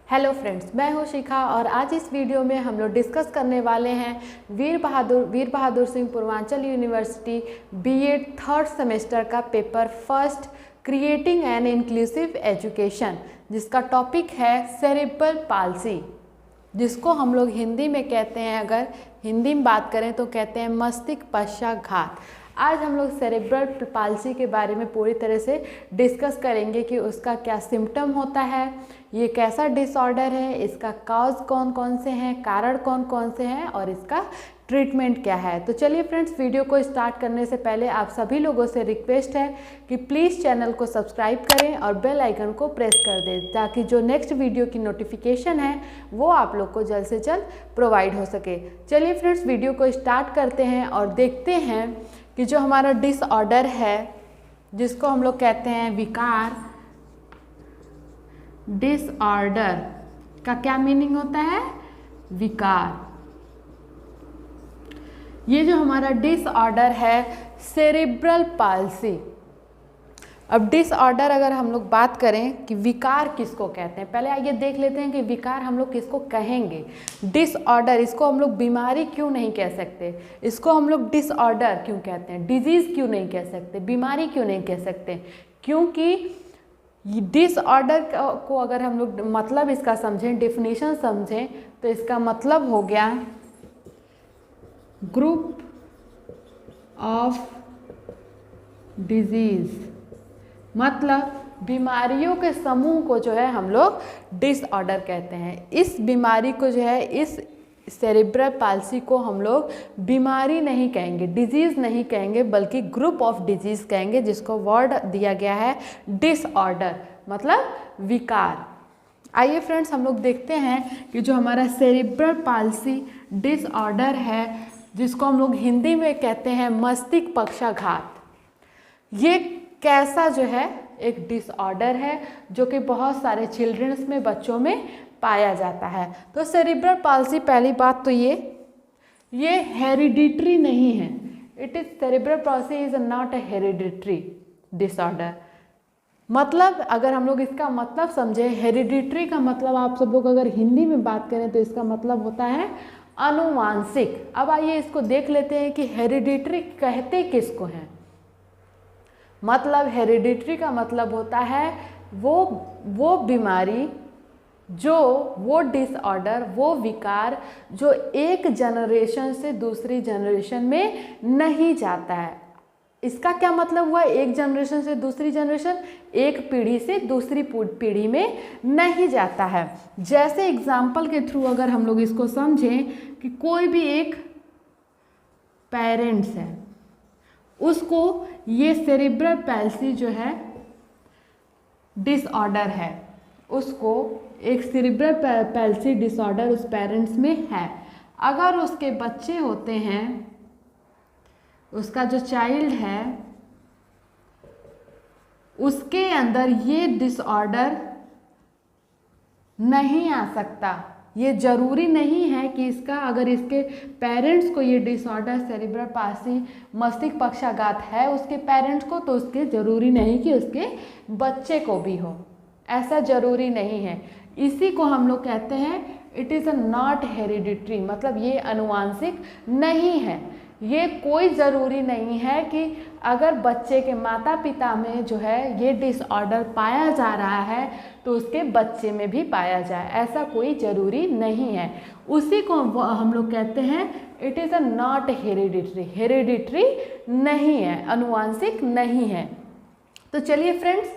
Hello friends, मैं हूं शिखा और आज इस वीडियो में हम लोग डिस्कस करने वाले हैं Veer Bahadur Singh Purvanchal university BEd third semester का paper first creating an inclusive education, जिसका टॉपिक है सेरेब्रल पाल्सी, जिसको हम लोग हिंदी में कहते हैं, अगर हिंदी में बात करें तो कहते हैं मस्तिष्क पक्षाघात। आज हम लोग सेरेब्रल पाल्सी के बारे में पूरी तरह से डिस्कस करेंगे कि उसका क्या सिम्टम होता है, ये कैसा डिसऑर्डर है, इसका कॉज कौन कौन से हैं, कारण कौन कौन से हैं और इसका ट्रीटमेंट क्या है। तो चलिए फ्रेंड्स, वीडियो को स्टार्ट करने से पहले आप सभी लोगों से रिक्वेस्ट है कि प्लीज़ चैनल को सब्सक्राइब करें और बेल आइकन को प्रेस कर दें, ताकि जो नेक्स्ट वीडियो की नोटिफिकेशन है वो आप लोग को जल्द से जल्द प्रोवाइड हो सके। चलिए फ्रेंड्स, वीडियो को स्टार्ट करते हैं और देखते हैं कि जो हमारा डिसऑर्डर है, जिसको हम लोग कहते हैं विकार, डिसऑर्डर का क्या मीनिंग होता है, विकार। ये जो हमारा डिसऑर्डर है सेरेब्रल पाल्सी। अब डिसऑर्डर अगर हम लोग बात करें कि विकार किसको कहते हैं, पहले आइए देख लेते हैं कि विकार हम लोग किसको कहेंगे। डिसऑर्डर, इसको हम लोग बीमारी क्यों नहीं कह सकते, इसको हम लोग डिसऑर्डर क्यों कहते हैं, डिजीज़ क्यों नहीं कह सकते, बीमारी क्यों नहीं कह सकते, क्योंकि डिसऑर्डर को अगर हम लोग मतलब इसका समझें, डेफिनेशन समझें, तो इसका मतलब हो गया ग्रुप ऑफ डिजीज़, मतलब बीमारियों के समूह को जो है हम लोग डिसऑर्डर कहते हैं। इस बीमारी को जो है, इस सेरेब्रल पाल्सी को हम लोग बीमारी नहीं कहेंगे, डिजीज़ नहीं कहेंगे, बल्कि ग्रुप ऑफ डिजीज़ कहेंगे, जिसको वर्ड दिया गया है डिसऑर्डर, मतलब विकार। आइए फ्रेंड्स, हम लोग देखते हैं कि जो हमारा सेरेब्रल पाल्सी डिसऑर्डर है, जिसको हम लोग हिंदी में कहते हैं मस्तिष्क पक्षाघात, ये कैसा जो है एक डिसऑर्डर है जो कि बहुत सारे चिल्ड्रंस में, बच्चों में पाया जाता है। तो सेरेब्रल पाल्सी, पहली बात तो ये हेरिडिटरी नहीं है। It is cerebral palsy is not a hereditary disorder. मतलब अगर हम लोग इसका मतलब समझे, हेरिडिटरी का मतलब आप सब लोग अगर हिंदी में बात करें तो इसका मतलब होता है अनुवांशिक। अब आइए इसको देख लेते हैं कि हेरिडिटरी कहते किसको हैं। मतलब हेरिडिटरी का मतलब होता है वो बीमारी, वो डिसऑर्डर, वो विकार जो एक जनरेशन से दूसरी जनरेशन में नहीं जाता है। इसका क्या मतलब हुआ, एक जनरेशन से दूसरी जनरेशन, एक पीढ़ी से दूसरी पीढ़ी में नहीं जाता है। जैसे एग्जाम्पल के थ्रू अगर हम लोग इसको समझें कि कोई भी एक पेरेंट्स है, उसको ये सेरेब्रल पाल्सी जो है डिसऑर्डर है, उसको एक सेरेब्रल पाल्सी डिसऑर्डर उस पेरेंट्स में है। अगर उसके बच्चे होते हैं, उसका जो चाइल्ड है, उसके अंदर ये डिसऑर्डर नहीं आ सकता। ये जरूरी नहीं है कि इसका, अगर इसके पेरेंट्स को ये डिसऑर्डर सेरेब्रल पाल्सी मस्तिष्क पक्षाघात है उसके पेरेंट्स को, तो उसके ज़रूरी नहीं कि उसके बच्चे को भी हो, ऐसा ज़रूरी नहीं है। इसी को हम लोग कहते हैं it is a not hereditary, मतलब ये अनुवांशिक नहीं है। ये कोई ज़रूरी नहीं है कि अगर बच्चे के माता पिता में जो है ये डिसऑर्डर पाया जा रहा है तो उसके बच्चे में भी पाया जाए, ऐसा कोई ज़रूरी नहीं है। उसी को हम लोग कहते हैं it is a not hereditary, hereditary नहीं है, अनुवांशिक नहीं है। तो चलिए फ्रेंड्स,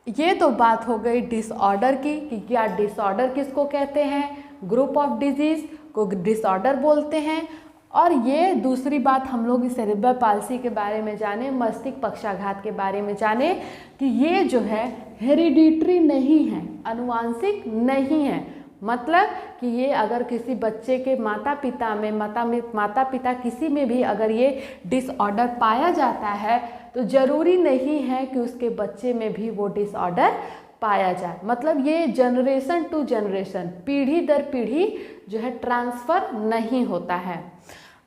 ये तो बात हो गई डिसऑर्डर की कि क्या डिसऑर्डर किसको कहते हैं, ग्रुप ऑफ डिजीज़ को डिसऑर्डर बोलते हैं। और ये दूसरी बात हम लोग इस सेरेब्रल पाल्सी के बारे में जाने, मस्तिष्क पक्षाघात के बारे में जाने कि ये जो है हेरिडिटरी नहीं है, अनुवांशिक नहीं है। मतलब कि ये अगर किसी बच्चे के माता पिता में, माता पिता किसी में भी अगर ये डिसऑर्डर पाया जाता है तो ज़रूरी नहीं है कि उसके बच्चे में भी वो डिसऑर्डर पाया जाए। मतलब ये जनरेशन टू जनरेशन, पीढ़ी दर पीढ़ी जो है ट्रांसफ़र नहीं होता है।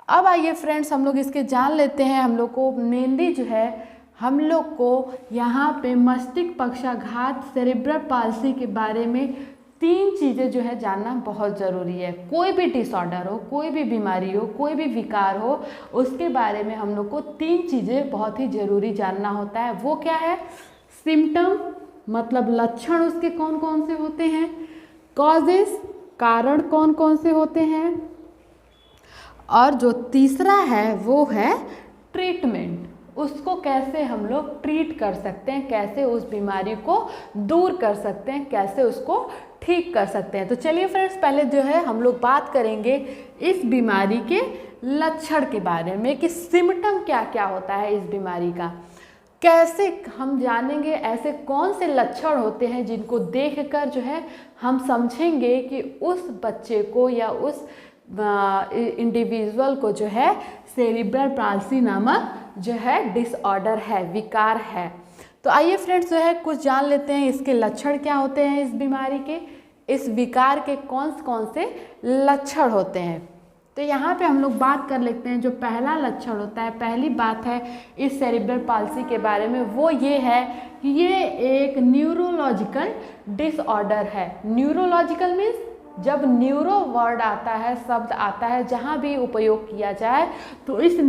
अब आइए फ्रेंड्स, हम लोग इसके जान लेते हैं। हम लोग को मेनली जो है, हम लोग को यहाँ पे मस्तिष्क पक्षाघात सेरेब्रल पाल्सी के बारे में 3 चीज़ें जो है जानना बहुत ज़रूरी है। कोई भी डिसऑर्डर हो, कोई भी बीमारी हो, कोई भी विकार हो, उसके बारे में हम लोग को 3 चीज़ें बहुत ही ज़रूरी जानना होता है। वो क्या है? सिम्टम मतलब लक्षण उसके कौन कौन से होते हैं, कॉजेस कारण कौन कौन से होते हैं, और जो तीसरा है वो है ट्रीटमेंट, उसको कैसे हम लोग ट्रीट कर सकते हैं, कैसे उस बीमारी को दूर कर सकते हैं, कैसे उसको ठीक कर सकते हैं। तो चलिए फ्रेंड्स, पहले जो है हम लोग बात करेंगे इस बीमारी के लक्षण के बारे में कि सिम्टम क्या क्या होता है इस बीमारी का, कैसे हम जानेंगे ऐसे कौन से लक्षण होते हैं जिनको देखकर जो है हम समझेंगे कि उस बच्चे को या उस इंडिविजुअल को जो है सेरिब्रल पाल्सी नामक जो है डिसऑर्डर है, विकार है। तो आइए फ्रेंड्स जो है कुछ जान लेते हैं इसके लक्षण क्या होते हैं, इस बीमारी के, इस विकार के कौन कौन से लक्षण होते हैं। तो यहाँ पे हम लोग बात कर लेते हैं। जो पहला लक्षण होता है, पहली बात है इस सेरिब्रल पाल्सी के बारे में, वो ये है कि ये एक न्यूरोलॉजिकल डिसऑर्डर है। न्यूरोलॉजिकल मीन्स जब न्यूरो वर्ड आता है, शब्द आता है, जहाँ भी उपयोग किया जाए तो इस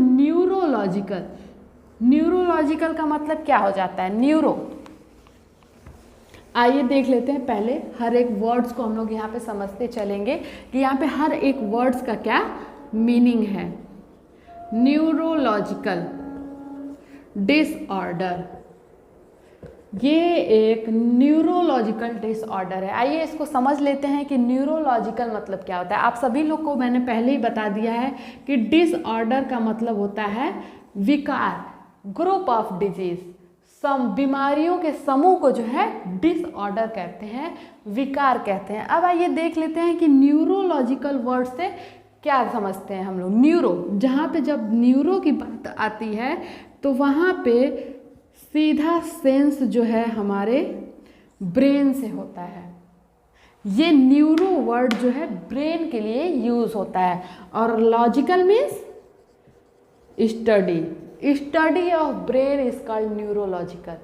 न्यूरोलॉजिकल का मतलब क्या हो जाता है, न्यूरो। आइए देख लेते हैं पहले हर एक वर्ड्स को हम लोग यहाँ पे समझते चलेंगे कि यहाँ पे हर एक वर्ड्स का क्या मीनिंग है। न्यूरोलॉजिकल डिसऑर्डर, ये एक न्यूरोलॉजिकल डिसऑर्डर है। आइए इसको समझ लेते हैं कि न्यूरोलॉजिकल मतलब क्या होता है। आप सभी लोग को मैंने पहले ही बता दिया है कि डिसऑर्डर का मतलब होता है विकार, ग्रुप ऑफ डिजीज, बीमारियों के समूह को जो है डिसऑर्डर कहते हैं, विकार कहते हैं। अब आइए देख लेते हैं कि न्यूरोलॉजिकल वर्ड से क्या समझते हैं हम लोग। न्यूरो, जहाँ पे जब न्यूरो की बात आती है तो वहाँ पे सीधा सेंस जो है हमारे ब्रेन से होता है। ये न्यूरो वर्ड जो है ब्रेन के लिए यूज होता है। और logical means study of brain is called neurological.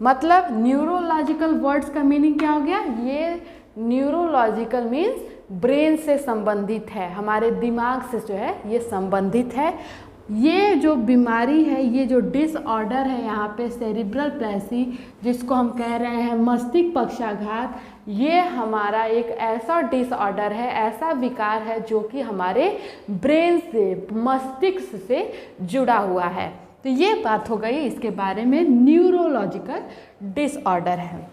मतलब न्यूरोलॉजिकल वर्ड्स का मीनिंग क्या हो गया, ये न्यूरोलॉजिकल मीन्स ब्रेन से संबंधित है, हमारे दिमाग से जो है ये संबंधित है। ये जो बीमारी है, ये जो डिसऑर्डर है यहाँ पे सेरिब्रल पैल्सी, जिसको हम कह रहे हैं मस्तिष्क पक्षाघात, ये हमारा एक ऐसा डिसऑर्डर है, ऐसा विकार है जो कि हमारे ब्रेन से, मस्तिष्क से जुड़ा हुआ है। तो ये बात हो गई इसके बारे में, न्यूरोलॉजिकल डिसऑर्डर है।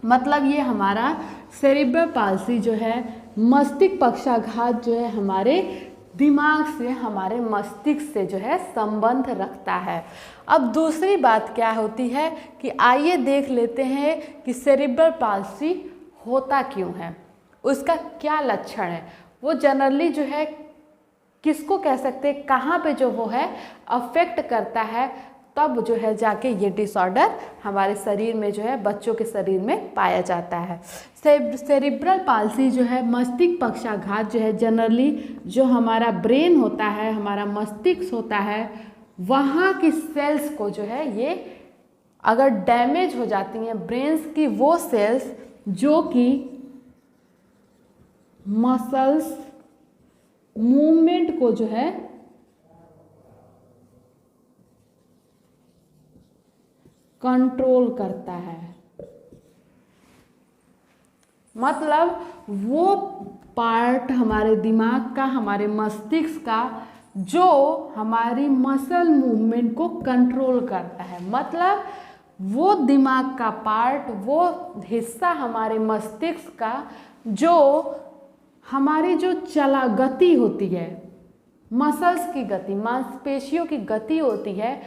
मतलब ये हमारा सेरिब्रल पाल्सी जो है, मस्तिष्क पक्षाघात जो है हमारे दिमाग से, हमारे मस्तिष्क से जो है संबंध रखता है। अब दूसरी बात क्या होती है कि आइए देख लेते हैं कि सेरिब्रल पाल्सी होता क्यों है, उसका क्या लक्षण है। वो जनरली जो है किसको कह सकते हैं, कहाँ पे जो वो है अफेक्ट करता है, तब जो है जाके ये डिसऑर्डर हमारे शरीर में जो है, बच्चों के शरीर में पाया जाता है। सेरिब्रल पाल्सी जो है, मस्तिष्क पक्षाघात जो है, जनरली जो हमारा ब्रेन होता है, हमारा मस्तिष्क होता है, वहाँ की सेल्स को जो है ये अगर डैमेज हो जाती हैं, ब्रेन्स की वो सेल्स जो कि मसल्स मूवमेंट को जो है कंट्रोल करता है। मतलब वो पार्ट हमारे दिमाग का, हमारे मस्तिष्क का, जो हमारी मसल मूवमेंट को कंट्रोल करता है। मतलब वो दिमाग का पार्ट, वो हिस्सा हमारे मस्तिष्क का जो हमारी जो गति होती है, मसल्स की गति, मांसपेशियों की गति होती है,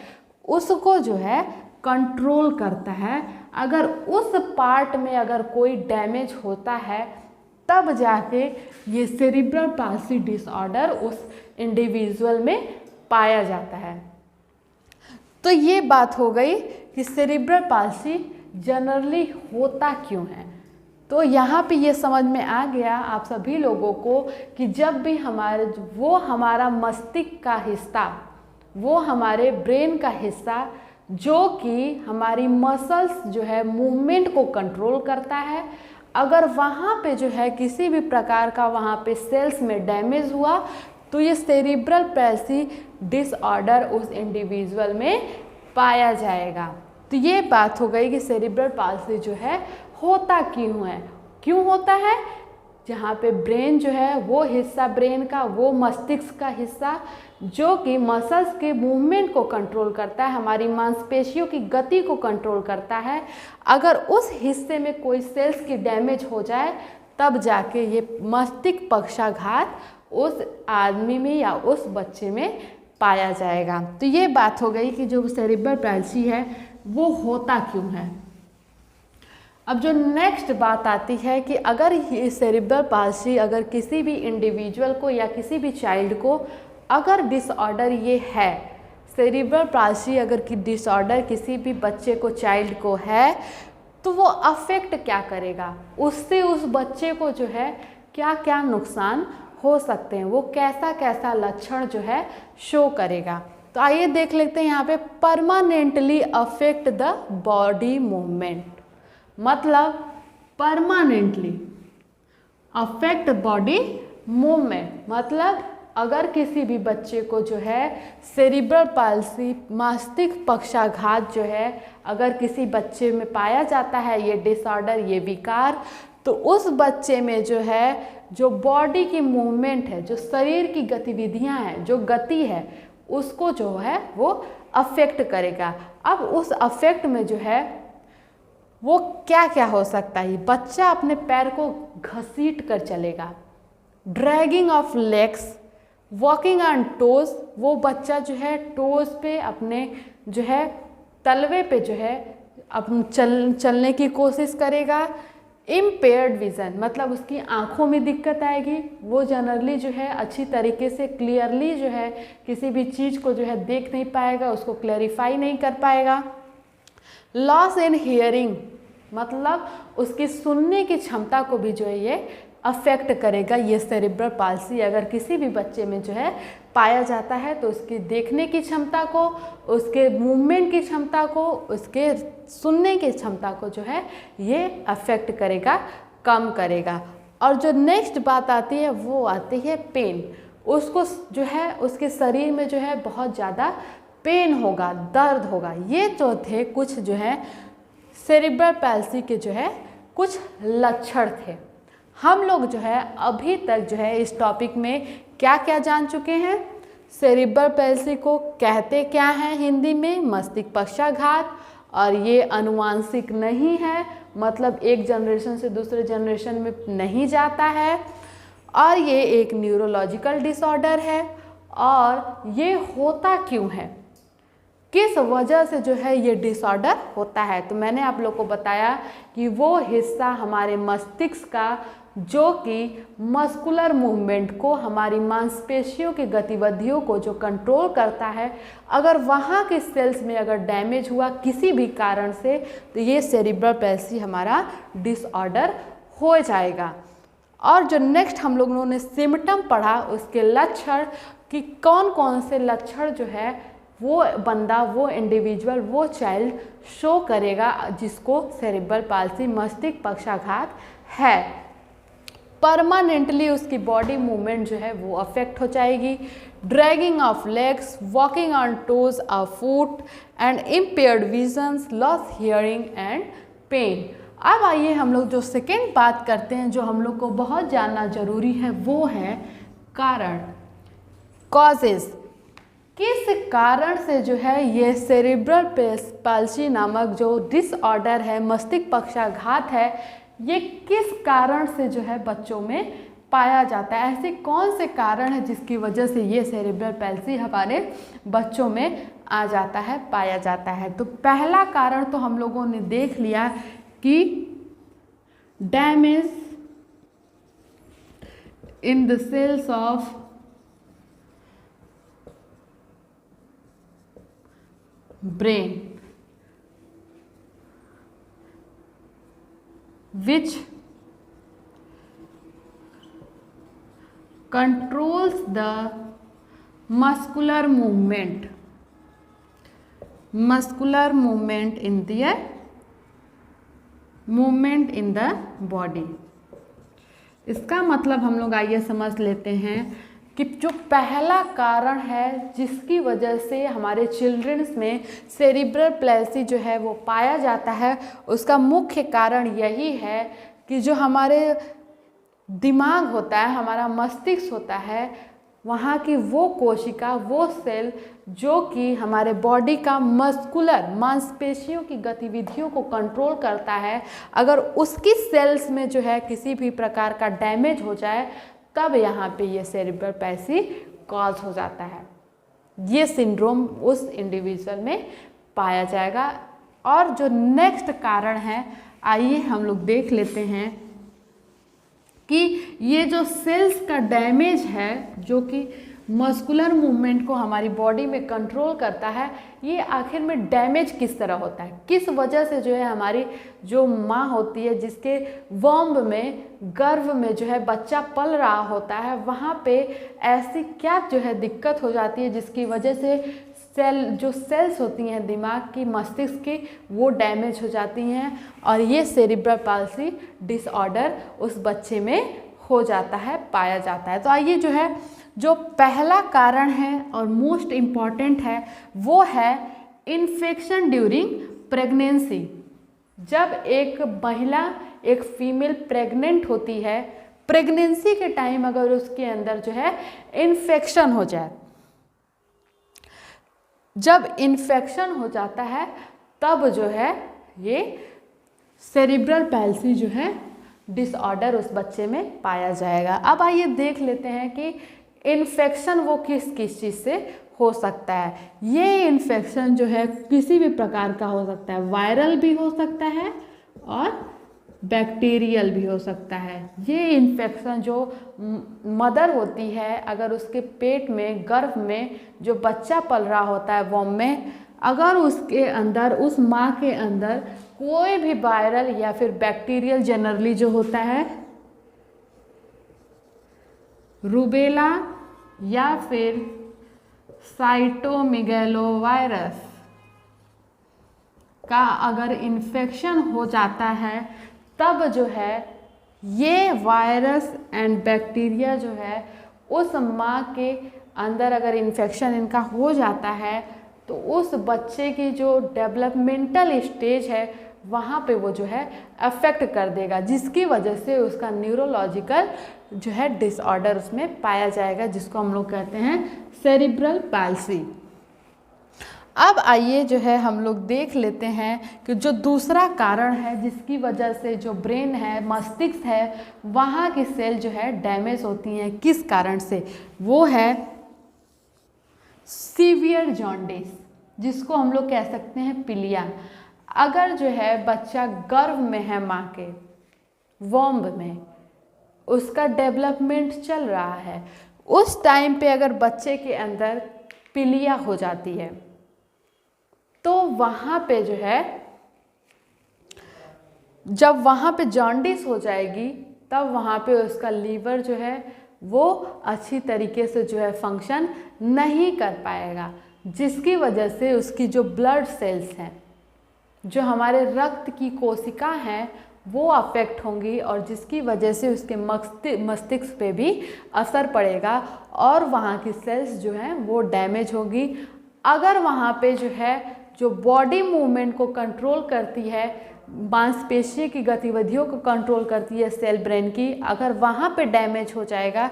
उसको जो है कंट्रोल करता है। अगर उस पार्ट में अगर कोई डैमेज होता है, तब जाके ये सेरिब्रल पाल्सी डिसऑर्डर उस इंडिविजुअल में पाया जाता है। तो ये बात हो गई कि सेरिब्रल पाल्सी जनरली होता क्यों है। तो यहाँ पे ये समझ में आ गया आप सभी लोगों को कि जब भी हमारा मस्तिष्क का हिस्सा, वो हमारे ब्रेन का हिस्सा जो कि हमारी मसल्स जो है मूवमेंट को कंट्रोल करता है, अगर वहाँ पे जो है किसी भी प्रकार का वहाँ पे सेल्स में डैमेज हुआ तो ये सेरिब्रल पैल्सी डिसऑर्डर उस इंडिविजुअल में पाया जाएगा। तो ये बात हो गई कि सेरिब्रल पाल्सी जो है होता क्यों होता है। जहाँ पे ब्रेन जो है वो हिस्सा ब्रेन का, वो मस्तिष्क का हिस्सा जो कि मसल्स के मूवमेंट को कंट्रोल करता है, हमारी मांसपेशियों की गति को कंट्रोल करता है, अगर उस हिस्से में कोई सेल्स की डैमेज हो जाए तब जाके ये मस्तिष्क पक्षाघात उस आदमी में या उस बच्चे में पाया जाएगा। तो ये बात हो गई कि जो सेरिब्रल पैल्सी है वो होता क्यों है। अब जो नेक्स्ट बात आती है कि अगर ये सेरिब्रल पाल्सी अगर किसी भी इंडिविजुअल को या किसी भी चाइल्ड को अगर डिसऑर्डर ये है, सेरिब्रल पाल्सी अगर कि डिसऑर्डर किसी भी बच्चे को, चाइल्ड को है, तो वो अफेक्ट क्या करेगा, उससे उस बच्चे को जो है क्या क्या नुकसान हो सकते हैं, वो कैसा कैसा लक्षण जो है शो करेगा। तो आइए देख लेते हैं यहाँ पे permanently affect the body movement, मतलब परमानेंटली अफेक्ट बॉडी मूवमेंट, मतलब अगर किसी भी बच्चे को जो है सेरिब्रल पाल्सी मस्तिष्क पक्षाघात जो है अगर किसी बच्चे में पाया जाता है ये डिसऑर्डर, ये विकार, तो उस बच्चे में जो है जो बॉडी की मूवमेंट है, जो शरीर की गतिविधियां हैं, जो गति है, उसको जो है वो अफेक्ट करेगा। अब उस अफेक्ट में जो है वो क्या क्या हो सकता है, बच्चा अपने पैर को घसीट कर चलेगा, dragging of legs, walking on toes, वो बच्चा जो है टोज पे अपने जो है तलवे पे जो है चलने की कोशिश करेगा। इम्पेयर्ड विज़न, मतलब उसकी आँखों में दिक्कत आएगी, वो जनरली जो है अच्छी तरीके से क्लियरली जो है किसी भी चीज़ को जो है देख नहीं पाएगा, उसको क्लैरिफाई नहीं कर पाएगा। लॉस इन हियरिंग, मतलब उसकी सुनने की क्षमता को भी जो है ये अफेक्ट करेगा। ये सेरिब्रल पाल्सी अगर किसी भी बच्चे में जो है पाया जाता है तो उसकी देखने की क्षमता को, उसके मूवमेंट की क्षमता को, उसके सुनने की क्षमता को जो है ये अफेक्ट करेगा, कम करेगा। और जो नेक्स्ट बात आती है वो आती है पेन, उसको जो है उसके शरीर में जो है बहुत ज़्यादा पेन होगा, दर्द होगा। ये जो थे कुछ जो है सेरिब्रल पैल्सी के जो है कुछ लक्षण थे। हम लोग जो है अभी तक जो है इस टॉपिक में क्या क्या जान चुके हैं, सेरिब्रल पैल्सी को कहते क्या हैं हिंदी में, मस्तिष्क पक्षाघात, और ये अनुवांशिक नहीं है, मतलब एक जनरेशन से दूसरे जनरेशन में नहीं जाता है, और ये एक न्यूरोलॉजिकल डिसऑर्डर है। और ये होता क्यों है, किस वजह से जो है ये डिसऑर्डर होता है, तो मैंने आप लोग को बताया कि वो हिस्सा हमारे मस्तिष्क का जो कि मस्कुलर मूवमेंट को, हमारी मांसपेशियों की गतिविधियों को जो कंट्रोल करता है, अगर वहाँ के सेल्स में अगर डैमेज हुआ किसी भी कारण से तो ये सेरिब्रल पैल्सी हमारा डिसऑर्डर हो जाएगा। और जो नेक्स्ट हम लोगों ने सिम्टम पढ़ा, उसके लक्षण कि कौन कौन से लक्षण जो है वो बंदा, वो इंडिविजुअल, वो चाइल्ड शो करेगा जिसको सेरिब्रल पाल्सी मस्तिष्क पक्षाघात है। परमानेंटली उसकी बॉडी मूवमेंट जो है वो अफेक्ट हो जाएगी, dragging of legs, walking on toes of foot and impaired visions, loss hearing and pain. अब आइए हम लोग जो सेकेंड बात करते हैं, जो हम लोग को बहुत जानना जरूरी है, वो है कारण, कॉजेज। किस कारण से जो है ये सेरिब्रल पाल्सी नामक जो डिसऑर्डर है, मस्तिष्क पक्षाघात है, ये किस कारण से जो है बच्चों में पाया जाता है, ऐसे कौन से कारण है जिसकी वजह से ये सेरिब्रल पैल्सी हमारे बच्चों में आ जाता है, पाया जाता है। तो पहला कारण तो हम लोगों ने देख लिया कि damage in the cells of brain which controls the muscular movement in the movement in the body. इसका मतलब हम लोग आइए समझ लेते हैं कि जो पहला कारण है जिसकी वजह से हमारे चिल्ड्रंस में सेरिब्रल पैल्सी जो है वो पाया जाता है, उसका मुख्य कारण यही है कि जो हमारे दिमाग होता है, हमारा मस्तिष्क होता है, वहाँ की वो कोशिका, वो सेल जो कि हमारे बॉडी का मस्कुलर मांसपेशियों की गतिविधियों को कंट्रोल करता है, अगर उसकी सेल्स में जो है किसी भी प्रकार का डैमेज हो जाए तब यहाँ पे ये सेरिब्रल पैल्सी कॉज हो जाता है। ये सिंड्रोम उस इंडिविजुअल में पाया जाएगा। और जो नेक्स्ट कारण है, आइए हम लोग देख लेते हैं कि ये जो सेल्स का डैमेज है जो कि मस्कुलर मूवमेंट को हमारी बॉडी में कंट्रोल करता है, ये आखिर में डैमेज किस तरह होता है, किस वजह से जो है हमारी जो माँ होती है, जिसके वॉम्ब में, गर्भ में जो है बच्चा पल रहा होता है, वहाँ पे ऐसी क्या जो है दिक्कत हो जाती है जिसकी वजह से जो सेल्स होती हैं दिमाग की, मस्तिष्क की, वो डैमेज हो जाती हैं और ये सेरिब्रल पैल्सी डिसऑर्डर उस बच्चे में हो जाता है, पाया जाता है। तो आइए जो है जो पहला कारण है और मोस्ट इम्पॉर्टेंट है वो है इन्फेक्शन ड्यूरिंग प्रेगनेंसी। जब एक महिला, एक फीमेल प्रेग्नेंट होती है, प्रेगनेंसी के टाइम अगर उसके अंदर जो है इन्फेक्शन हो जाए, जब इन्फेक्शन हो जाता है तब जो है ये सेरिब्रल पैल्सी जो है डिसऑर्डर उस बच्चे में पाया जाएगा। अब आइए देख लेते हैं कि इन्फेक्शन वो किस किस चीज़ से हो सकता है। ये इन्फेक्शन जो है किसी भी प्रकार का हो सकता है, वायरल भी हो सकता है और बैक्टीरियल भी हो सकता है। ये इन्फेक्शन जो मदर होती है, अगर उसके पेट में, गर्भ में जो बच्चा पल रहा होता है वॉम में, अगर उसके अंदर, उस माँ के अंदर कोई भी वायरल या फिर बैक्टीरियल जनरली जो होता है, रूबेला या फिर साइटोमेगालोवायरस का अगर इन्फेक्शन हो जाता है तब जो है ये वायरस एंड बैक्टीरिया जो है उस माँ के अंदर अगर इन्फेक्शन इनका हो जाता है तो उस बच्चे की जो डेवलपमेंटल स्टेज है वहाँ पे वो जो है अफेक्ट कर देगा, जिसकी वजह से उसका न्यूरोलॉजिकल जो है डिसऑर्डर उसमें पाया जाएगा, जिसको हम लोग कहते हैं सेरिब्रल पैल्सी। अब आइए जो है हम लोग देख लेते हैं कि जो दूसरा कारण है जिसकी वजह से जो ब्रेन है, मस्तिष्क है, वहाँ की सेल जो है डैमेज होती हैं, किस कारण से, वो है सीवियर जॉन्डिस, जिसको हम लोग कह सकते हैं पीलिया। अगर जो है बच्चा गर्भ में है, माँ के वॉम्ब में, उसका डेवलपमेंट चल रहा है, उस टाइम पे अगर बच्चे के अंदर पीलिया हो जाती है तो वहाँ पे जो है, जब वहाँ पे जॉन्डिस हो जाएगी तब वहाँ पे उसका लीवर जो है वो अच्छी तरीके से जो है फंक्शन नहीं कर पाएगा, जिसकी वजह से उसकी जो ब्लड सेल्स हैं, जो हमारे रक्त की कोशिका हैं, वो अफेक्ट होंगी और जिसकी वजह से उसके मस्तिष्क पे भी असर पड़ेगा और वहाँ की सेल्स जो हैं वो डैमेज होगी। अगर वहाँ पे जो है जो बॉडी मूवमेंट को कंट्रोल करती है, मांसपेशी की गतिविधियों को कंट्रोल करती है सेल ब्रेन की, अगर वहाँ पे डैमेज हो जाएगा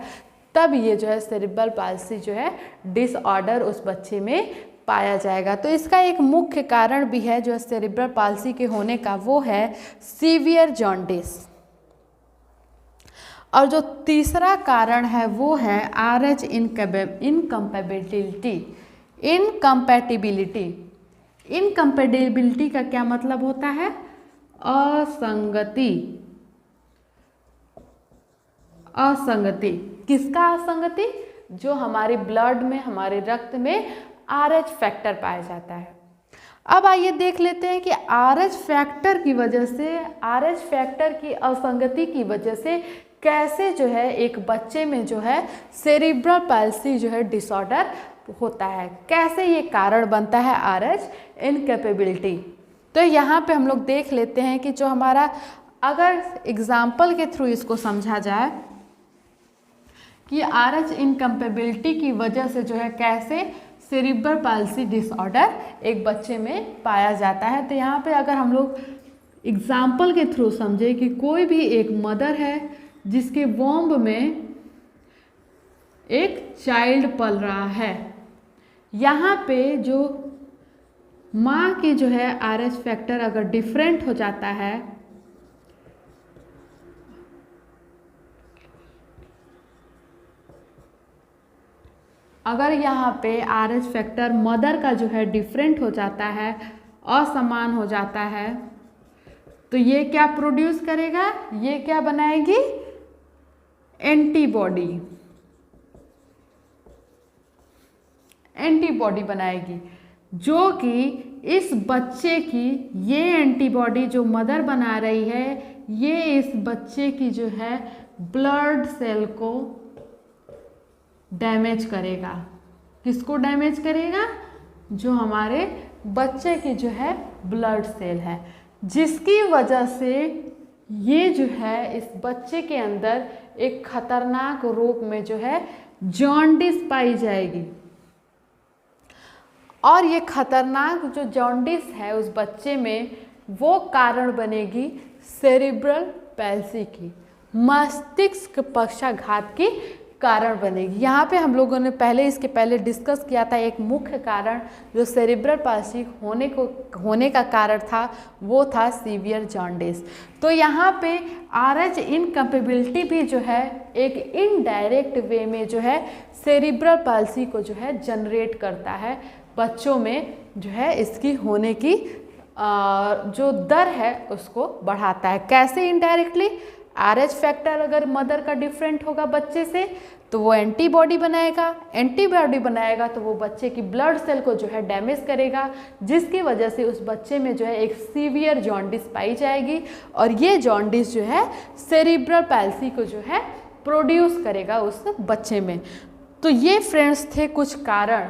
तब ये जो है सेरिब्रल पैल्सी जो है डिसऑर्डर उस बच्चे में पाया जाएगा। तो इसका एक मुख्य कारण भी है जो सेरिब्रल पैल्सी के होने का, वो है सीवियर जॉन्डिस। और जो तीसरा कारण है वो है RH इनकम्पैटिबिलिटी का क्या मतलब होता है? असंगति। किसका असंगति? जो हमारे ब्लड में, हमारे रक्त में RH फैक्टर पाया जाता है। अब आइए देख लेते हैं कि RH फैक्टर की वजह से, RH फैक्टर की असंगति की वजह से कैसे जो है एक बच्चे में जो है सेरिब्रल पैल्सी जो है डिसऑर्डर होता है, कैसे ये कारण बनता है RH इनकैपेबिलिटी। तो यहाँ पे हम लोग देख लेते हैं कि जो हमारा, अगर एग्जाम्पल के थ्रू इसको समझा जाए कि आरएच इनकम्पेबिलिटी की वजह से जो है कैसे सेरिब्रल पाल्सी डिसऑर्डर एक बच्चे में पाया जाता है। तो यहाँ पे अगर हम लोग एग्जाम्पल के थ्रू समझे कि कोई भी एक मदर है जिसके वॉम्ब में एक चाइल्ड पल रहा है, यहाँ पे जो माँ की जो है आरएच फैक्टर अगर डिफरेंट हो जाता है, अगर यहाँ पे आरएच फैक्टर मदर का जो है डिफरेंट हो जाता है, असमान हो जाता है, तो ये क्या प्रोड्यूस करेगा, ये क्या बनाएगी, एंटीबॉडी, एंटीबॉडी बनाएगी, जो कि इस बच्चे की ये एंटीबॉडी जो मदर बना रही है, ये इस बच्चे की जो है ब्लड सेल को डैमेज करेगा। किसको डैमेज करेगा, जो हमारे बच्चे की जो है ब्लड सेल है, जिसकी वजह से ये जो है इस बच्चे के अंदर एक खतरनाक रूप में जो है जॉन्डिस पाई जाएगी। और ये खतरनाक जो जॉन्डिस है उस बच्चे में, वो कारण बनेगी सेरिब्रल पैल्सी की, मस्तिष्क पक्षाघात की कारण बनेगी। यहाँ पे हम लोगों ने इसके पहले डिस्कस किया था, एक मुख्य कारण जो सेरिब्रल पाल्सी होने का कारण था वो था सीवियर जॉन्डिस। तो यहाँ पे आरएच इनकम्पेबिलिटी भी जो है एक इनडायरेक्ट वे में जो है सेरिब्रल पाल्सी को जो है जनरेट करता है, बच्चों में जो है इसकी होने की जो दर है उसको बढ़ाता है। कैसे इनडायरेक्टली, आरएच फैक्टर अगर मदर का डिफरेंट होगा बच्चे से तो वो एंटीबॉडी बनाएगा, एंटीबॉडी बनाएगा तो वो बच्चे की ब्लड सेल को जो है डैमेज करेगा, जिसकी वजह से उस बच्चे में जो है एक सीवियर जॉन्डिस पाई जाएगी, और ये जॉन्डिस जो है सेरिब्रल पैल्सी को जो है प्रोड्यूस करेगा उस बच्चे में। तो ये फ्रेंड्स थे कुछ कारण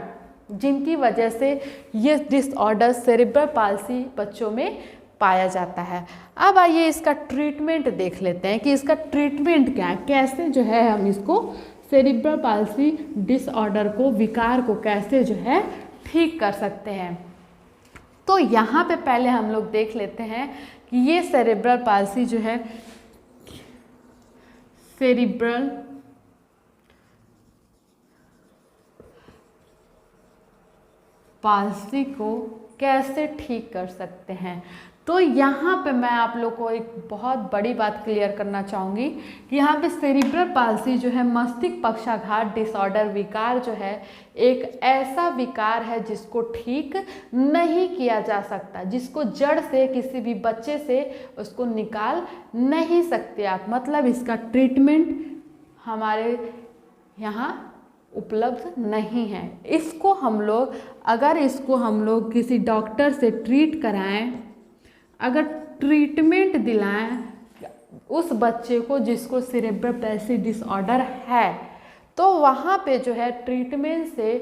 जिनकी वजह से ये डिसऑर्डर सेरिब्रल पाल्सी बच्चों में पाया जाता है। अब आइए इसका ट्रीटमेंट देख लेते हैं कि इसका ट्रीटमेंट क्या है, कैसे जो है हम इसको सेरिब्रल पाल्सी डिसऑर्डर को, विकार को कैसे जो है ठीक कर सकते हैं। तो यहाँ पे पहले हम लोग देख लेते हैं कि ये सेरिब्रल पाल्सी जो है, सेरिब्रल पाल्सी को कैसे ठीक कर सकते हैं। तो यहाँ पे मैं आप लोग को एक बहुत बड़ी बात क्लियर करना चाहूँगी कि यहाँ पे सेरिब्रल पाल्सी जो है मस्तिष्क पक्षाघात डिसऑर्डर विकार जो है एक ऐसा विकार है जिसको ठीक नहीं किया जा सकता, जिसको जड़ से किसी भी बच्चे से उसको निकाल नहीं सकते आप। मतलब इसका ट्रीटमेंट हमारे यहाँ उपलब्ध नहीं है। इसको हम लोग, अगर इसको हम लोग किसी डॉक्टर से ट्रीट कराएं, अगर ट्रीटमेंट दिलाएं उस बच्चे को जिसको सेरिब्रल पैल्सी डिसऑर्डर है, तो वहाँ पे जो है ट्रीटमेंट से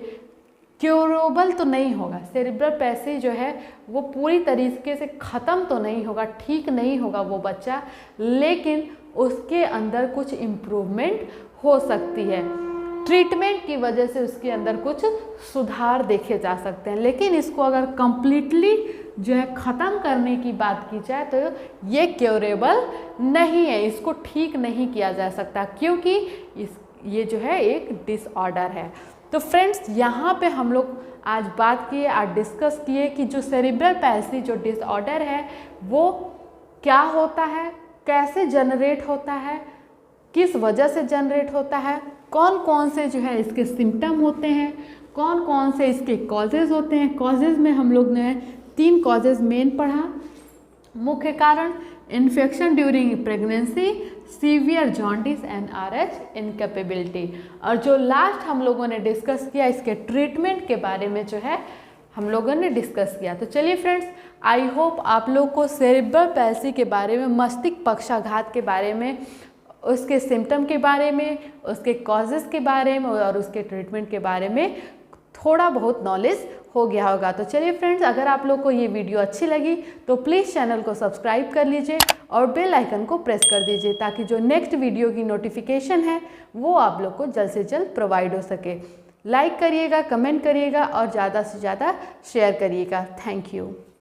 क्योरेबल तो नहीं होगा, सेरिब्रल पैल्सी जो है वो पूरी तरीके से ख़त्म तो नहीं होगा, ठीक नहीं होगा वो बच्चा, लेकिन उसके अंदर कुछ इम्प्रूवमेंट हो सकती है। ट्रीटमेंट की वजह से उसके अंदर कुछ सुधार देखे जा सकते हैं। लेकिन इसको अगर कंप्लीटली जो है ख़त्म करने की बात की जाए तो ये क्योरेबल नहीं है, इसको ठीक नहीं किया जा सकता, क्योंकि ये जो है एक डिसऑर्डर है। तो फ्रेंड्स, यहाँ पे हम लोग आज बात किए, आज डिस्कस किए कि जो सेरिब्रल पैल्सी जो डिसऑर्डर है वो क्या होता है, कैसे जनरेट होता है, किस वजह से जनरेट होता है, कौन कौन से जो है इसके सिम्टम होते हैं, कौन कौन से इसके कॉजेज़ होते हैं। कॉजेज़ में हम लोग ने 3 कॉजेज़ मेन पढ़ा। मुख्य कारण infection during pregnancy, severe jaundice and RH incapability. और जो लास्ट हम लोगों ने डिस्कस किया इसके ट्रीटमेंट के बारे में जो है हम लोगों ने डिस्कस किया। तो चलिए फ्रेंड्स, आई होप आप लोग को सेरिब्रल पैल्सी के बारे में, मस्तिष्क पक्षाघात के बारे में, उसके सिम्टम के बारे में, उसके कॉजेज़ के बारे में और उसके ट्रीटमेंट के बारे में थोड़ा बहुत नॉलेज हो गया होगा। तो चलिए फ्रेंड्स, अगर आप लोग को ये वीडियो अच्छी लगी तो प्लीज़ चैनल को सब्सक्राइब कर लीजिए और बेल आइकन को प्रेस कर दीजिए, ताकि जो नेक्स्ट वीडियो की नोटिफिकेशन है वो आप लोग को जल्द से जल्द प्रोवाइड हो सके। लाइक करिएगा, कमेंट करिएगा और ज़्यादा से ज़्यादा शेयर करिएगा। Thank you.